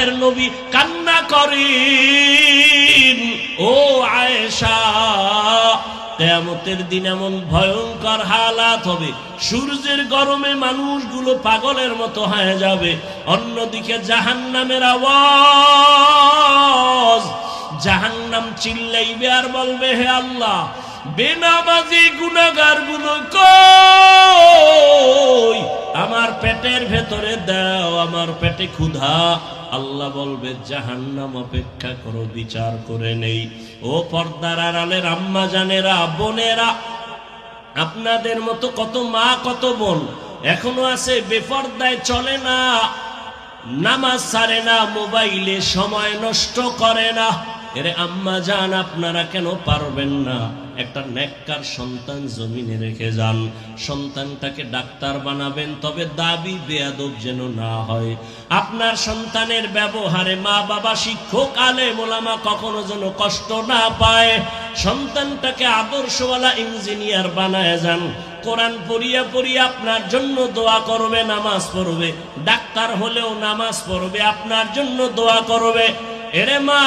রহমতের নবী কান্না করেন, ও আয়েশা কিয়ামতের দিন এমন ভয়ঙ্কর হালাত হবে, সূর্যের গরমে মানুষগুলো পাগলের মতো হয়ে যাবে। অন্যদিকে জাহান্নামের আওয়াজ, জাহান্নাম চিল্লাইবে আর বলবে, হে আল্লাহ, বেনামাজি গুনাহগার গুলো কই, আমার পেটের ভেতরে দাও, আমার পেটে ক্ষুধা। আল্লাহ বলবে, জাহান্নাম অপেক্ষা করো, বিচার করে নেই। ও পর্দার আড়ালের আম্মা জানেরা, বোনেরা, আপনাদের মতো কত মা কত বোন এখনো আছে বেপর্দায় চলে না, নামাজ ছাড়ে না, মোবাইলে সময় নষ্ট করে না। এরে আম্মা জান, আপনারা কেন পারবেন না? একটা নেককার সন্তান জমিনে রেখে যান, সন্তানটাকে ডাক্তার বানাবেন, তবে দাবি বেয়াদব যেন না হয়। আপনার সন্তানের ব্যবহারে মা বাবা, শিক্ষক, আলেম ওলামা কখনো যেন কষ্ট না পায়। সন্তানটাকে আদর্শওয়ালা ইঞ্জিনিয়ার বানায় যান, কোরআন পড়িয়া পড়িয়া আপনার জন্য দোয়া করবে, নামাজ পড়বে, ডাক্তার হলেও নামাজ পড়বে, আপনার জন্য দোয়া করবে। এরে মা,